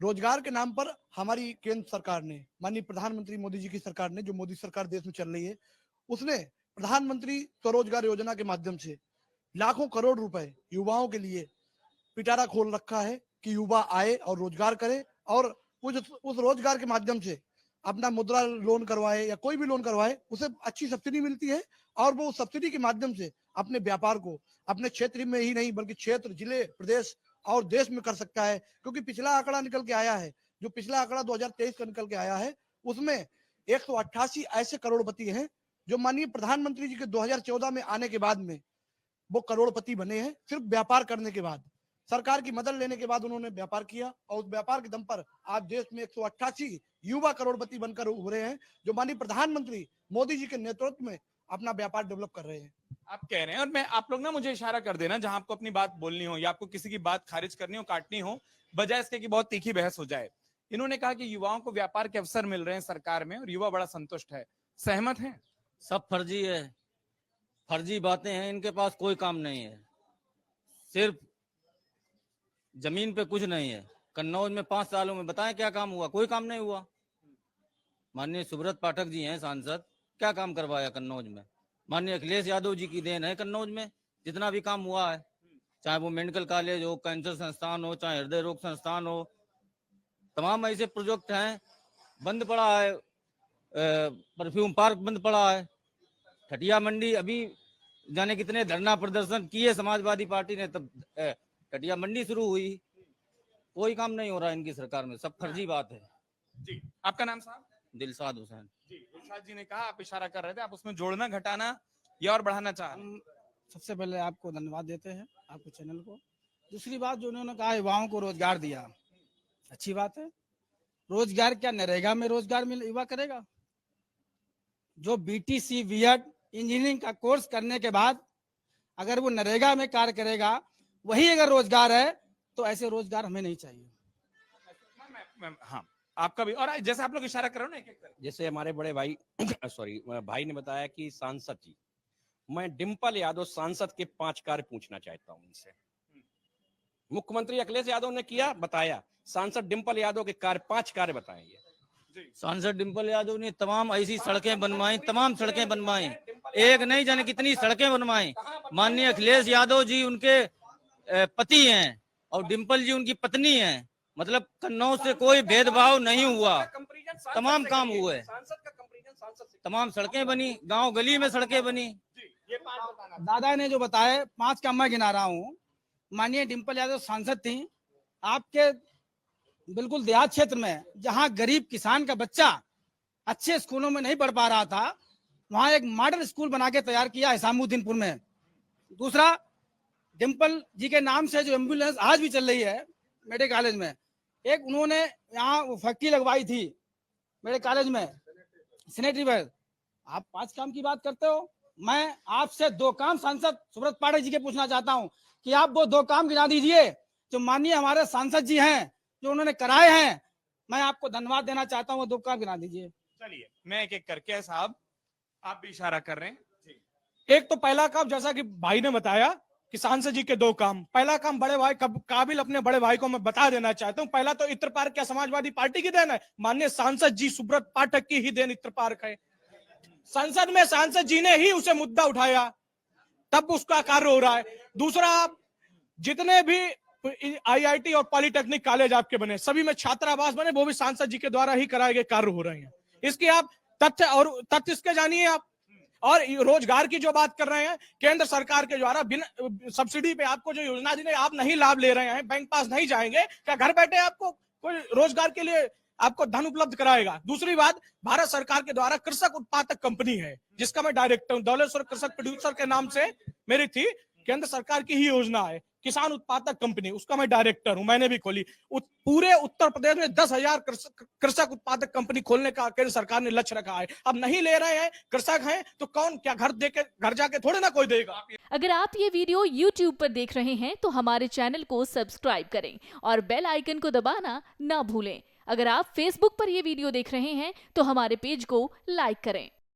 रोजगार के नाम पर हमारी केंद्र सरकार ने, माननीय प्रधानमंत्री मोदी जी की सरकार ने, जो मोदी सरकार देश में चल रही है, उसने प्रधानमंत्री स्वरोजगार योजना के माध्यम से लाखों करोड़ रुपए युवाओं के लिए पिटारा खोल रखा है कि युवा आए और रोजगार करे, और उस रोजगार के माध्यम से अपना मुद्रा लोन करवाए या कोई भी लोन करवाए, उसे अच्छी सब्सिडी मिलती है और वो उस सब्सिडी के माध्यम से अपने व्यापार को अपने क्षेत्र में ही नहीं बल्कि क्षेत्र, जिले, प्रदेश और देश में कर सकता है। क्योंकि पिछला आंकड़ा निकल के आया है, जो पिछला आंकड़ा 2023 का निकल के आया है, उसमें 188 ऐसे करोड़पति हैं जो माननीय प्रधानमंत्री जी के 2014 में आने के बाद में वो करोड़पति बने हैं। सिर्फ व्यापार करने के बाद, सरकार की मदद लेने के बाद उन्होंने व्यापार किया और उस व्यापार के दम पर आज देश में 188 युवा करोड़पति बनकर उभरे हैं, जो माननीय प्रधानमंत्री मोदी जी के नेतृत्व में अपना व्यापार डेवलप कर रहे हैं। आप कह रहे हैं, और मैं आप लोग ना मुझे इशारा कर देना जहां आपको अपनी बात बोलनी हो या आपको किसी की बात खारिज करनी हो, काटनी हो, बजाय इसके कि बहुत तीखी बहस हो जाए। इन्होंने कहा कि युवाओं को व्यापार के अवसर मिल रहे हैं सरकार में और युवा बड़ा संतुष्ट है, सहमत हैं? सब फर्जी है, फर्जी बातें हैं, इनके पास कोई काम नहीं है, सिर्फ जमीन पे कुछ नहीं है। कन्नौज में 5 सालों में बताएं क्या काम हुआ? कोई काम नहीं हुआ। माननीय सुब्रत पाठक जी हैं सांसद, क्या काम करवाया कन्नौज में? माननीय अखिलेश यादव जी की देन है कन्नौज में जितना भी काम हुआ है, चाहे वो मेडिकल कॉलेज हो, कैंसर संस्थान हो, चाहे हृदय रोग संस्थान हो, तमाम ऐसे प्रोजेक्ट हैं। बंद पड़ा है परफ्यूम पार्क, बंद पड़ा है। ठटिया मंडी अभी जाने कितने धरना प्रदर्शन किए समाजवादी पार्टी ने, तब ठटिया मंडी शुरू हुई। कोई काम नहीं हो रहा इनकी सरकार में, सब फर्जी बात है। जी, आपका नाम साहब? दिलशाद हुसैन। जी, दिलशाद जी ने कहा, आप इशारा कर रहे थे, आप उसमें जोड़ना, घटाना या और बढ़ाना चाह रहे हैं? हम सबसे पहले आपको धन्यवाद देते हैं, आपके चैनल को। दूसरी बात जो उन्होंने कहा युवाओं को रोजगार दिया, अच्छी बात है। रोजगार क्या नरेगा में रोजगार मिल युवा करेगा? जो बीटीसी बीएड इंजीनियरिंग का कोर्स करने के बाद अगर वो नरेगा में कार्य करेगा, वही अगर रोजगार है, तो ऐसे रोजगार हमें नहीं चाहिए। हाँ, आपका भी। और जैसे आप लोग इशारा कर रहे हो ना, एक-एक करके। जैसे हमारे बड़े भाई सॉरी भाई ने बताया कि सांसद जी, मैं डिम्पल यादव सांसद के 5 कार्य पूछना चाहता हूं उनसे। मुख्यमंत्री अखिलेश यादव ने किया, बताया, सांसद डिम्पल यादव के 5 कार्य बताएंगे। सांसद डिम्पल यादव ने तमाम ऐसी सड़कें बनवाई, तमाम सड़कें बनवाई, एक नहीं जाने कितनी सड़कें बनवाई। माननीय अखिलेश यादव जी उनके पति हैं और डिम्पल जी उनकी पत्नी हैं, मतलब कन्नौज से कोई भेदभाव नहीं हुआ, तमाम काम हुए, तमाम सड़कें बनी, गांव गली में सड़कें बनी। दादा ने जो बताया 5 का मैं गिना रहा हूँ। माननीय डिम्पल यादव सांसद थी, आपके बिल्कुल देहात क्षेत्र में जहां गरीब किसान का बच्चा अच्छे स्कूलों में नहीं पढ़ पा रहा था, वहां एक मॉडल स्कूल बना के तैयार किया हिसामुद्दीनपुर में। दूसरा, डिम्पल जी के नाम से जो एम्बुलेंस आज भी चल रही है मेडिकल कॉलेज में, एक उन्होंने यहाँ फैक्ट्री लगवाई थी मेरे कॉलेज में, सैनिटरी वेयर। आप 5 काम की बात करते हो, मैं आपसे 2 काम सांसद सुब्रत पाठक जी के पूछना चाहता हूं कि आप वो 2 काम गिना दीजिए जो माननीय हमारे सांसद जी हैं, जो उन्होंने कराए हैं। मैं आपको धन्यवाद देना चाहता हूँ, वो 2 काम गिना दीजिए। चलिए, मैं एक-एक करके, साहब आप भी इशारा कर रहे हैं। एक तो पहला काम, जैसा कि भाई ने बताया कि सांसद जी के 2 काम। पहला काम, बड़े भाई काबिल अपने बड़े भाई को मैं बता देना चाहता हूं, पहला तो इत्र पार्क क्या समाजवादी पार्टी की देन है? माननीय सांसद जी सुब्रत पाठक की ही देन इत्र पार्क है। संसद में सांसद जी ने ही उसे मुद्दा उठाया, तब उसका कार्य हो रहा है। दूसरा, जितने भी आईआईटी और पॉलिटेक्निक कॉलेज आपके बने, सभी में छात्रावास बने, वो भी सांसद जी के द्वारा ही कराए गए कार्य हो रहे हैं। इसके आप तथ्य इसके जानिए आप। और रोजगार की जो बात कर रहे हैं, केंद्र सरकार के द्वारा बिना सब्सिडी पे आपको जो योजना दी, आप नहीं लाभ ले रहे हैं, बैंक पास नहीं जाएंगे, क्या घर बैठे आपको कोई रोजगार के लिए आपको धन उपलब्ध कराएगा? दूसरी बात, भारत सरकार के द्वारा कृषक उत्पादक कंपनी है जिसका मैं डायरेक्टर हूं, दौलेश्वर कृषक प्रोड्यूसर के नाम से मेरी थी, केंद्र सरकार की ही योजना है किसान उत्पादक कंपनी, उसका मैं डायरेक्टर हूं, मैंने भी खोली। पूरे उत्तर प्रदेश में 10,000 कृषक उत्पादक कंपनी खोलने का केंद्र सरकार ने लक्ष्य रखा है। अब नहीं ले रहे हैं, कृषक हैं तो कौन क्या घर जाके थोड़े ना कोई देगा। अगर आप ये वीडियो YouTube पर देख रहे हैं तो हमारे चैनल को सब्सक्राइब करें और बेल आइकन को दबाना ना भूलें। अगर आप Facebook पर ये वीडियो देख रहे हैं तो हमारे पेज को लाइक करें।